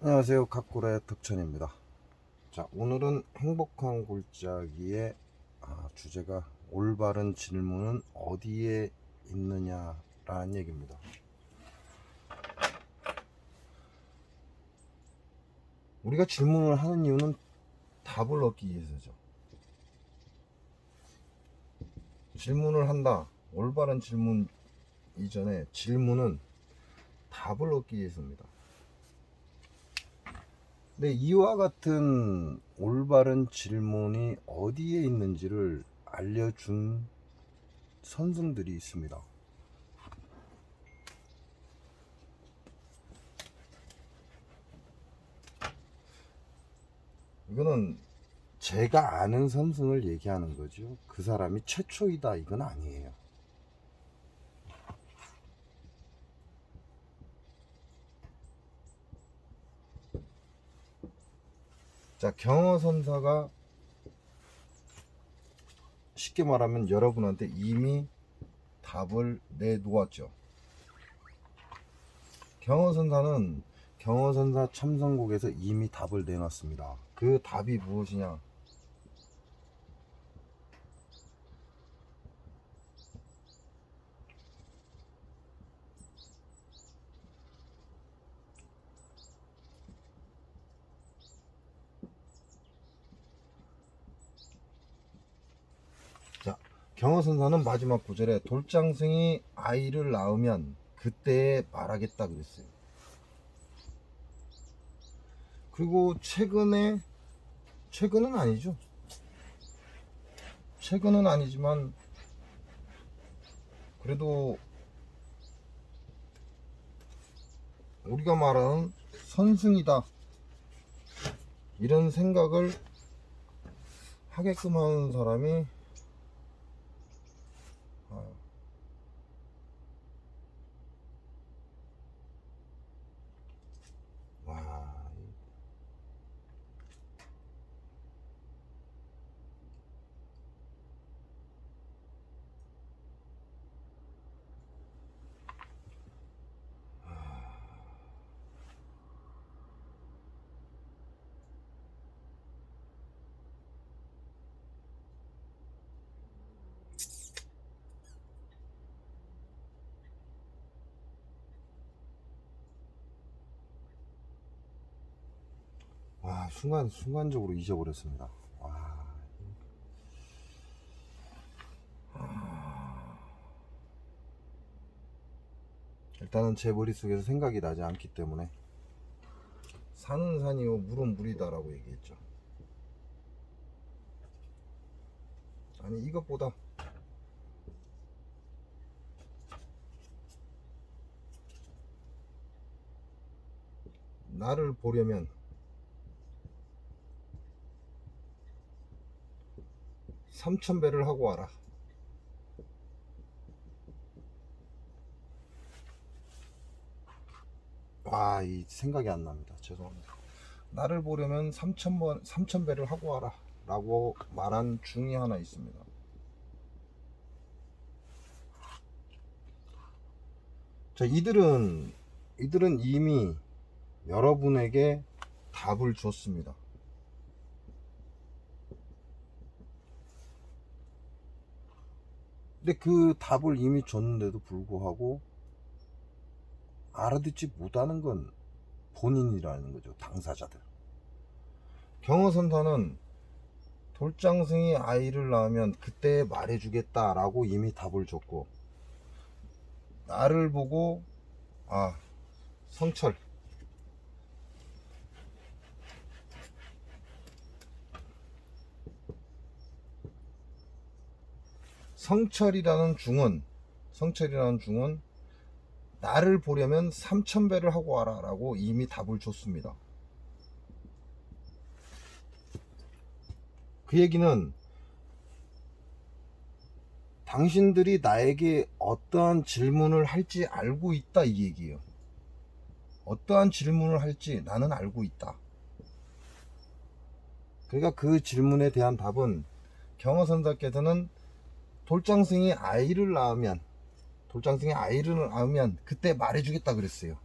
안녕하세요. 각골의 덕천입니다. 자, 오늘은 행복한 골짜기의 주제가 올바른 질문은 어디에 있느냐라는 얘기입니다. 우리가 질문을 하는 이유는 답을 얻기 위해서죠. 질문을 한다. 올바른 질문 이전에 질문은 답을 얻기 위해서입니다. 근데 이와 같은 올바른 질문이 어디에 있는지를 알려준 선생들이 있습니다. 이거는 제가 아는 선생을 얘기하는 거죠. 그 사람이 최초이다 이건 아니에요. 자, 경허선사가 쉽게 말하면 여러분한테 이미 답을 내놓았죠. 경허선사는 경허선사 참선곡에서 이미 답을 내놨습니다. 그 답이 무엇이냐? 자, 경허선사는 마지막 구절에 돌장승이 아이를 낳으면 그때 말하겠다 그랬어요. 그리고 최근은 아니죠. 최근은 아니지만 그래도 우리가 말하는 선승이다 이런 생각을 하게끔 하는 사람이 와, 순간적으로 잊어버렸습니다. 와. 일단은 제 머릿속에서 생각이 나지 않기 때문에 산은 산이요 물은 물이다라고 얘기했죠. 아니 이것보다 나를 보려면 3000배를 하고 와라. 이 생각이 안 납니다. 죄송합니다. 나를 보려면 3000배를 하고 와라 라고 말한 중이 하나 있습니다. 자, 이들은 이미 여러분에게 답을 줬습니다. 근데 그 답을 이미 줬는데도 불구하고 알아듣지 못하는 건 본인이라는 거죠. 당사자들. 경허선사는 돌장승이 아이를 낳으면 그때 말해주겠다라고 이미 답을 줬고, 나를 보고 성철 성철이라는 중은 나를 보려면 3000배를 하고 와라 라고 이미 답을 줬습니다. 그 얘기는 당신들이 나에게 어떠한 질문을 할지 알고 있다 이 얘기예요. 어떠한 질문을 할지 나는 알고 있다. 그러니까 그 질문에 대한 답은 경허선사께서는 돌장승이 아이를 낳으면 돌장생이 아이를 낳으면 그때 말해주겠다 그랬어요.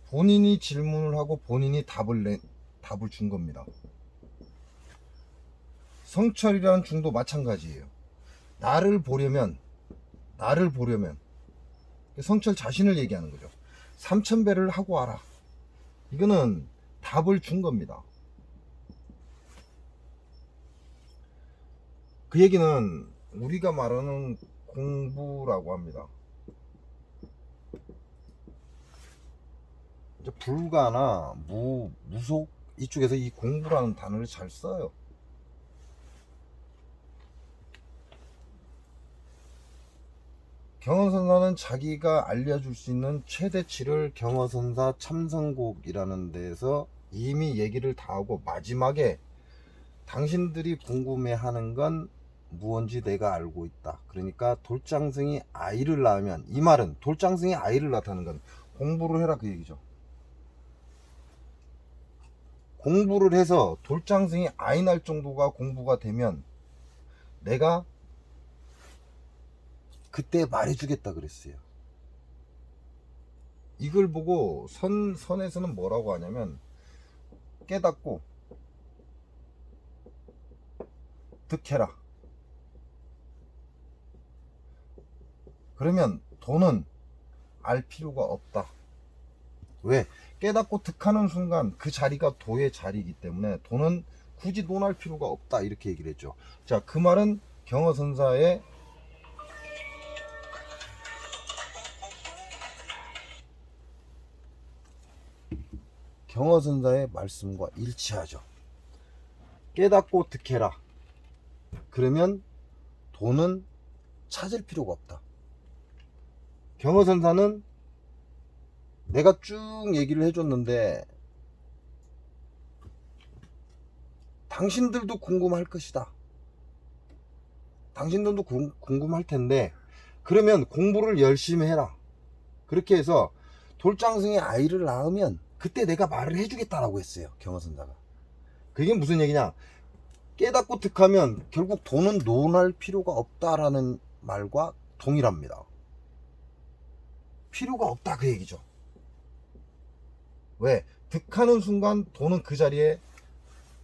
본인이 질문을 하고 본인이 답을 준 겁니다. 성철이라는 중도 마찬가지예요. 나를 보려면 성철 자신을 얘기하는 거죠. 3000배를 하고 와라. 이거는 답을 준 겁니다. 그 얘기는 우리가 말하는 공부라고 합니다. 불가나 무속 이쪽에서 이 공부라는 단어를 잘 써요. 경허선사는 자기가 알려줄 수 있는 최대치를 경허선사 참선곡이라는 데에서 이미 얘기를 다 하고, 마지막에 당신들이 궁금해하는 건 무언지 내가 알고 있다. 그러니까 돌장생이 아이를 낳으면, 이 말은 돌장생이 아이를 낳다는 건 공부를 해라 그 얘기죠. 공부를 해서 돌장생이 아이 낳을 정도가 공부가 되면 내가 그때 말해주겠다 그랬어요. 이걸 보고 선에서는 뭐라고 하냐면, 깨닫고 득해라. 그러면 돈은 알 필요가 없다. 왜? 깨닫고 득하는 순간 그 자리가 도의 자리이기 때문에 돈은 굳이 논할 필요가 없다, 이렇게 얘기를 했죠. 자, 그 말은 경허선사의 말씀과 일치하죠. 깨닫고 득해라. 그러면 돈은 찾을 필요가 없다. 경허선사는 내가 쭉 얘기를 해줬는데 당신들도 궁금할 것이다. 당신들도 궁금할 텐데, 그러면 공부를 열심히 해라. 그렇게 해서 돌장생이 아이를 낳으면 그때 내가 말을 해주겠다라고 했어요, 경허선사가. 그게 무슨 얘기냐? 깨닫고 득하면 결국 돈은 논할 필요가 없다라는 말과 동일합니다. 필요가 없다 그 얘기죠. 왜? 득하는 순간 돈은 그 자리에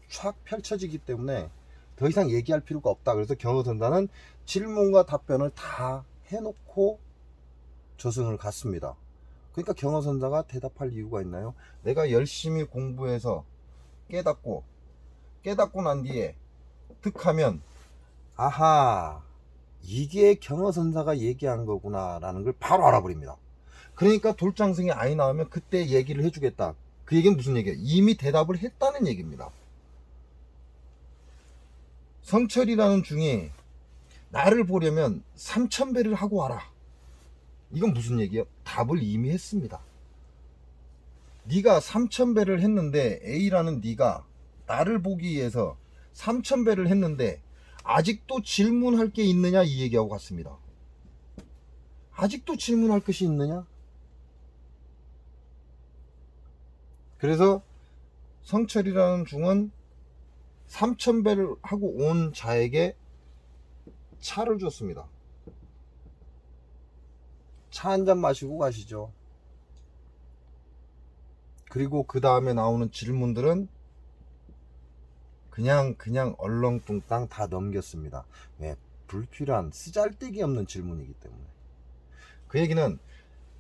촥 펼쳐지기 때문에 더 이상 얘기할 필요가 없다. 그래서 경허선사는 질문과 답변을 다 해놓고 저승을 갔습니다. 그러니까 경허선사가 대답할 이유가 있나요? 내가 열심히 공부해서 깨닫고 난 뒤에 득하면, 아하, 이게 경허선사가 얘기한 거구나 라는 걸 바로 알아버립니다. 그러니까 돌장생이 아이 낳으면 그때 얘기를 해주겠다. 그 얘기는 무슨 얘기예요? 이미 대답을 했다는 얘기입니다. 성철이라는 중이 나를 보려면 3000배를 하고 와라. 이건 무슨 얘기예요? 답을 이미 했습니다. 네가 3000배를 했는데, A라는 네가 나를 보기 위해서 3000배를 했는데 아직도 질문할 게 있느냐, 이 얘기하고 같습니다. 아직도 질문할 것이 있느냐? 그래서 성철이라는 중은 3000배를 하고 온 자에게 차를 줬습니다. 차 한 잔 마시고 가시죠. 그리고 그 다음에 나오는 질문들은 그냥 얼렁뚱땅 다 넘겼습니다. 왜? 불필요한 쓰잘데기 없는 질문이기 때문에. 그 얘기는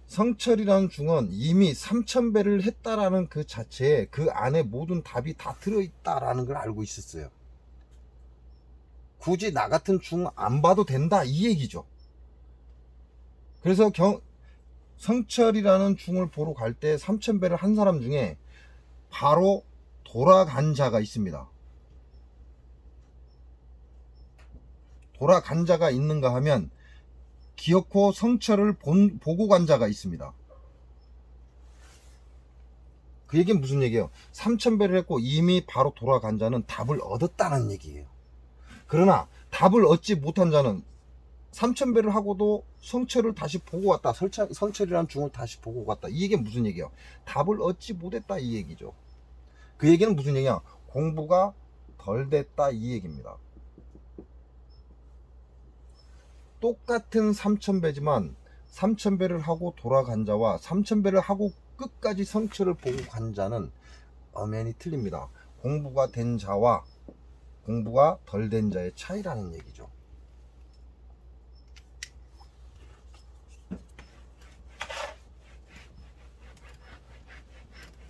성철이라는 중은 이미 3000배를 했다라는 그 자체에 그 안에 모든 답이 다 들어있다라는 걸 알고 있었어요. 굳이 나 같은 중 안 봐도 된다, 이 얘기죠. 그래서 성철이라는 중을 보러 갈 때 3000배를 한 사람 중에 바로 돌아간 자가 있습니다. 돌아간 자가 있는가 하면 기어코 성철을 보고 간 자가 있습니다. 그 얘기는 무슨 얘기예요? 3000배를 했고 이미 바로 돌아간 자는 답을 얻었다는 얘기예요. 그러나 답을 얻지 못한 자는 3000배를 하고도 성철을 다시 보고 왔다. 성철이라는 중을 다시 보고 갔다. 이 얘기는 무슨 얘기예요? 답을 얻지 못했다, 이 얘기죠. 그 얘기는 무슨 얘기야? 공부가 덜 됐다, 이 얘기입니다. 똑같은 3000배지만 3000배를 하고 돌아간 자와 3000배를 하고 끝까지 성취를 보고 간 자는 엄연히 틀립니다. 공부가 된 자와 공부가 덜 된 자의 차이라는 얘기죠.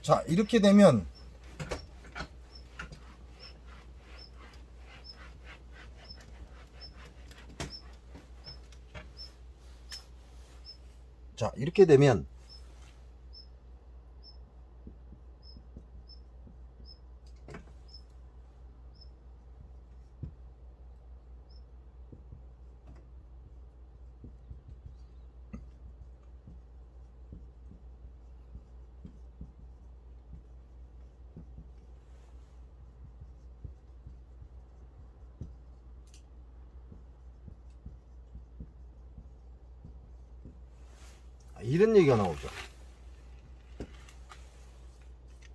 자, 이렇게 되면 이런 얘기가 나오죠.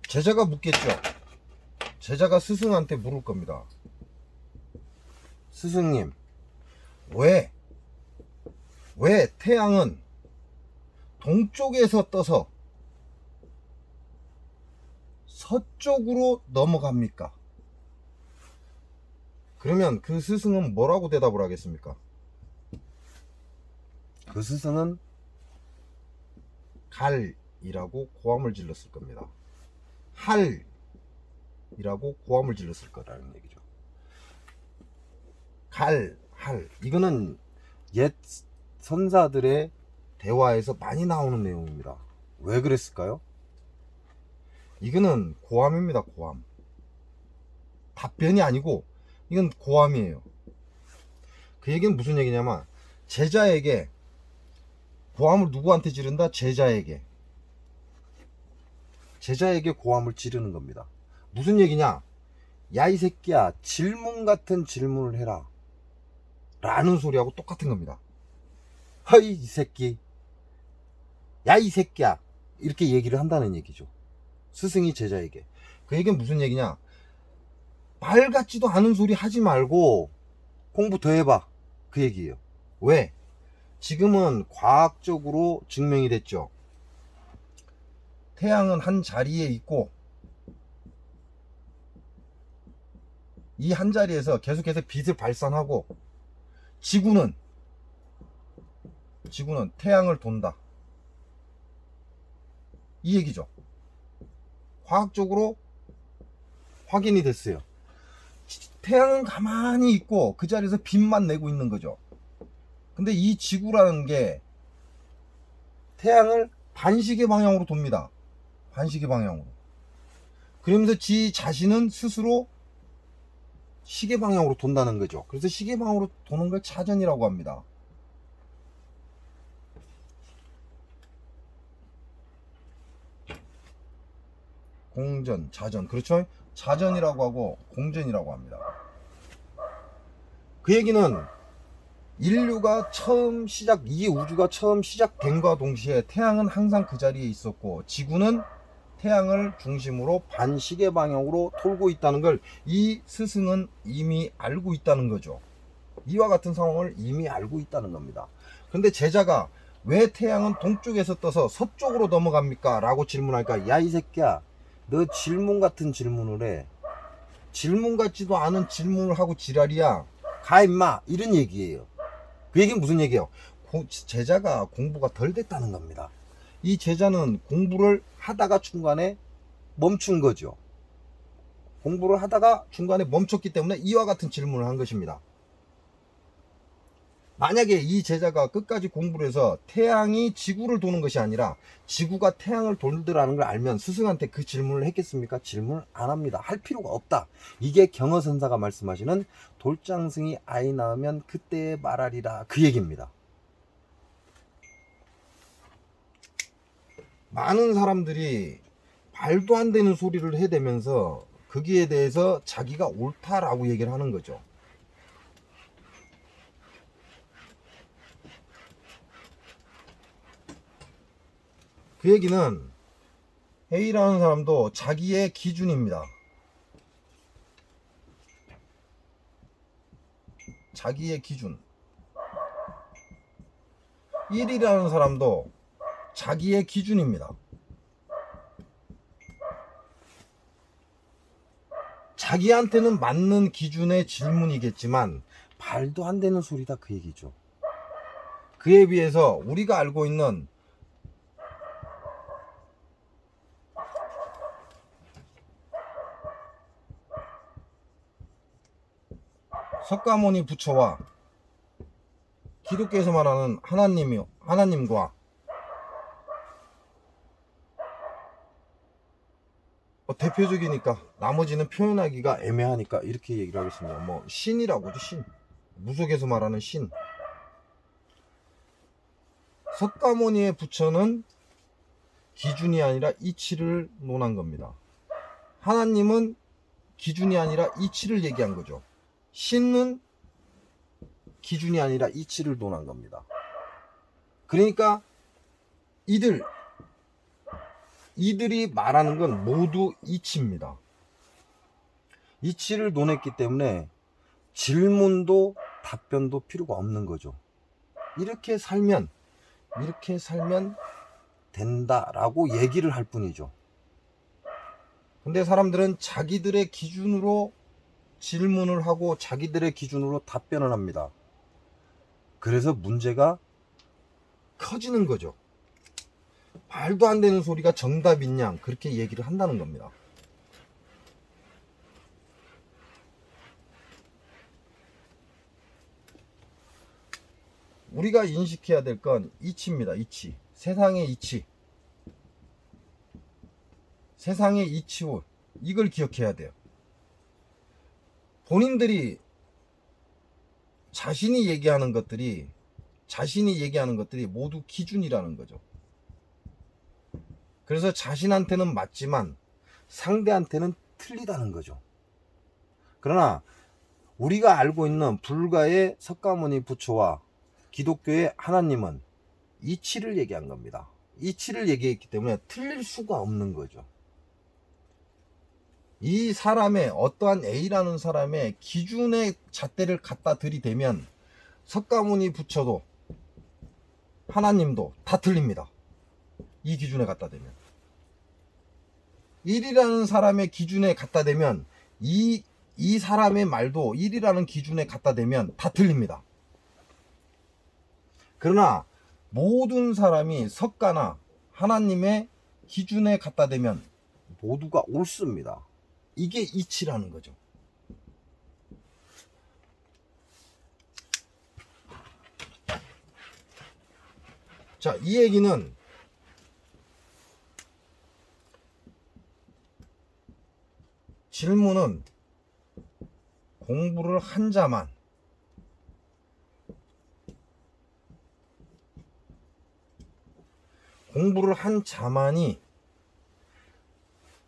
제자가 묻겠죠. 제자가 스승한테 물을 겁니다. 스승님, 왜 태양은 동쪽에서 떠서 서쪽으로 넘어갑니까? 그러면 그 스승은 뭐라고 대답을 하겠습니까? 그 스승은 갈이라고 고함을 질렀을 겁니다. 할이라고 고함을 질렀을 거라는 얘기죠. 할. 이거는 옛 선사들의 대화에서 많이 나오는 내용입니다. 왜 그랬을까요? 이거는 고함입니다. 고함. 답변이 아니고 이건 고함이에요. 그 얘기는 무슨 얘기냐면 제자에게 고함을 누구한테 지른다? 제자에게 고함을 지르는 겁니다. 무슨 얘기냐? 야, 이 새끼야, 질문 같은 질문을 해라 라는 소리하고 똑같은 겁니다. 허이 이 새끼, 야 이 새끼야, 이렇게 얘기를 한다는 얘기죠. 스승이 제자에게. 그 얘기는 무슨 얘기냐? 말 같지도 않은 소리 하지 말고 공부 더 해봐, 그 얘기예요. 왜? 지금은 과학적으로 증명이 됐죠. 태양은 한 자리에 있고 이 한 자리에서 계속해서 빛을 발산하고 지구는 태양을 돈다, 이 얘기죠. 과학적으로 확인이 됐어요. 태양은 가만히 있고 그 자리에서 빛만 내고 있는 거죠. 근데 이 지구라는 게 태양을 반시계 방향으로 돕니다. 반시계 방향으로. 그러면서 지 자신은 스스로 시계 방향으로 돈다는 거죠. 그래서 시계 방향으로 도는 걸 자전이라고 합니다. 공전, 자전, 그렇죠? 자전이라고 하고 공전이라고 합니다. 그 얘기는 인류가 처음 이 우주가 처음 시작된과 동시에 태양은 항상 그 자리에 있었고 지구는 태양을 중심으로 반시계 방향으로 돌고 있다는 걸 이 스승은 이미 알고 있다는 거죠. 이와 같은 상황을 이미 알고 있다는 겁니다. 그런데 제자가 왜 태양은 동쪽에서 떠서 서쪽으로 넘어갑니까? 라고 질문하니까, 야 이 새끼야, 너 질문 같은 질문을 해. 질문 같지도 않은 질문을 하고 지랄이야. 가 임마, 이런 얘기예요. 그 얘기는 무슨 얘기예요? 제자가 공부가 덜 됐다는 겁니다. 이 제자는 공부를 하다가 중간에 멈춘 거죠. 공부를 하다가 중간에 멈췄기 때문에 이와 같은 질문을 한 것입니다. 만약에 이 제자가 끝까지 공부를 해서 태양이 지구를 도는 것이 아니라 지구가 태양을 돌더라는 걸 알면 스승한테 그 질문을 했겠습니까? 질문을 안 합니다. 할 필요가 없다. 이게 경허선사가 말씀하시는 돌장승이 아이 낳으면 그때 말하리라, 그 얘기입니다. 많은 사람들이 말도 안 되는 소리를 해대면서 거기에 대해서 자기가 옳다라고 얘기를 하는 거죠. 그 얘기는 A라는 사람도 자기의 기준입니다. 자기의 기준. 1이라는 사람도 자기의 기준입니다. 자기한테는 맞는 기준의 질문이겠지만 말도 안 되는 소리다 그 얘기죠. 그에 비해서 우리가 알고 있는 석가모니 부처와 기독교에서 말하는 하나님과 대표적이니까 나머지는 표현하기가 애매하니까 이렇게 얘기를 하겠습니다. 뭐 신이라고 하죠. 신, 무속에서 말하는 신. 석가모니의 부처는 기준이 아니라 이치를 논한 겁니다. 하나님은 기준이 아니라 이치를 얘기한 거죠. 신은 기준이 아니라 이치를 논한 겁니다. 그러니까 이들이 말하는 건 모두 이치입니다. 이치를 논했기 때문에 질문도 답변도 필요가 없는 거죠. 이렇게 살면 된다라고 얘기를 할 뿐이죠. 근데 사람들은 자기들의 기준으로 질문을 하고 자기들의 기준으로 답변을 합니다. 그래서 문제가 커지는 거죠. 말도 안 되는 소리가 정답인 양 그렇게 얘기를 한다는 겁니다. 우리가 인식해야 될 건 이치입니다. 이치. 세상의 이치. 세상의 이치호. 이걸 기억해야 돼요. 본인들이 자신이 얘기하는 것들이 모두 기준이라는 거죠. 그래서 자신한테는 맞지만 상대한테는 틀리다는 거죠. 그러나 우리가 알고 있는 불가의 석가모니 부처와 기독교의 하나님은 이치를 얘기한 겁니다. 이치를 얘기했기 때문에 틀릴 수가 없는 거죠. 이 사람의 어떠한 A라는 사람의 기준의 잣대를 갖다 들이대면 석가모니 부처도 하나님도 다 틀립니다. 이 기준에 갖다 대면 1이라는 사람의 기준에 갖다 대면 이 사람의 말도 1이라는 기준에 갖다 대면 다 틀립니다. 그러나 모든 사람이 석가나 하나님의 기준에 갖다 대면 모두가 옳습니다. 이게 이치라는 거죠. 자, 이 얘기는 질문은 공부를 한 자만 이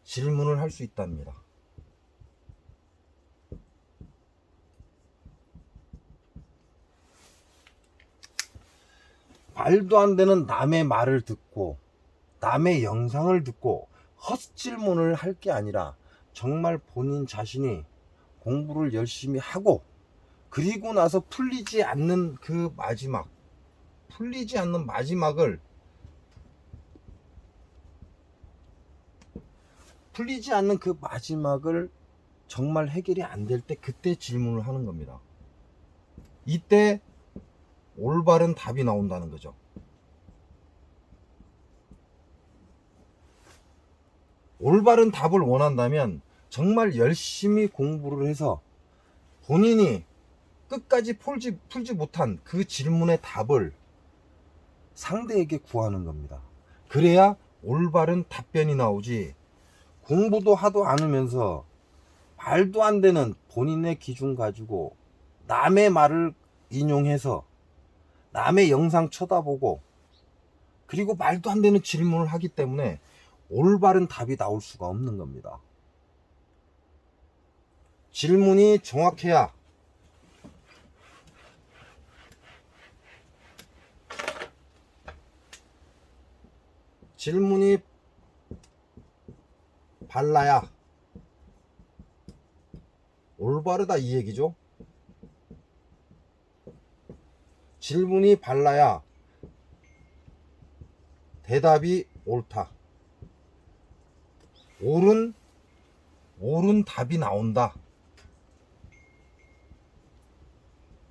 질문을 할 수 있답니다. 말도 안 되는 남의 말을 듣고 남의 영상을 듣고 헛질문을 할 게 아니라 정말 본인 자신이 공부를 열심히 하고 그리고 나서 풀리지 않는 그 마지막을 정말 해결이 안 될 때 그때 질문을 하는 겁니다. 이때 올바른 답이 나온다는 거죠. 올바른 답을 원한다면 정말 열심히 공부를 해서 본인이 끝까지 풀지 못한 그 질문의 답을 상대에게 구하는 겁니다. 그래야 올바른 답변이 나오지, 공부도 하도 않으면서 말도 안 되는 본인의 기준 가지고 남의 말을 인용해서 남의 영상 쳐다보고 그리고 말도 안 되는 질문을 하기 때문에 올바른 답이 나올 수가 없는 겁니다. 질문이 정확해야 질문이 발라야 올바르다 이 얘기죠. 질문이 발라야 대답이 옳다. 옳은 답이 나온다.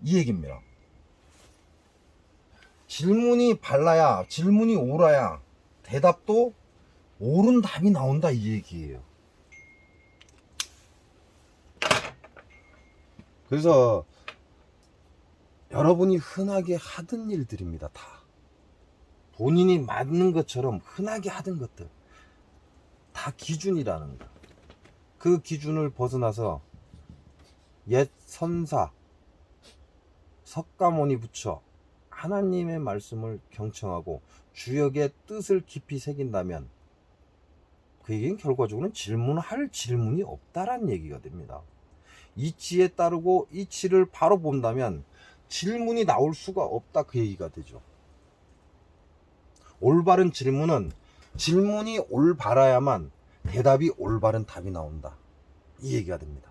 이 얘기입니다. 질문이 발라야, 질문이 옳아야 대답도 옳은 답이 나온다, 이 얘기예요. 그래서 여러분이 흔하게 하던 일들입니다. 다 본인이 맞는 것처럼 흔하게 하던 것들 다 기준이라는 거. 그 기준을 벗어나서 옛 선사 석가모니 부처 하나님의 말씀을 경청하고 주역의 뜻을 깊이 새긴다면 그 얘기는 결과적으로는 질문할 질문이 없다라는 얘기가 됩니다. 이치에 따르고 이치를 바로 본다면 질문이 나올 수가 없다, 그 얘기가 되죠. 올바른 질문은 질문이 올바라야만 대답이 올바른 답이 나온다, 이 얘기가 됩니다.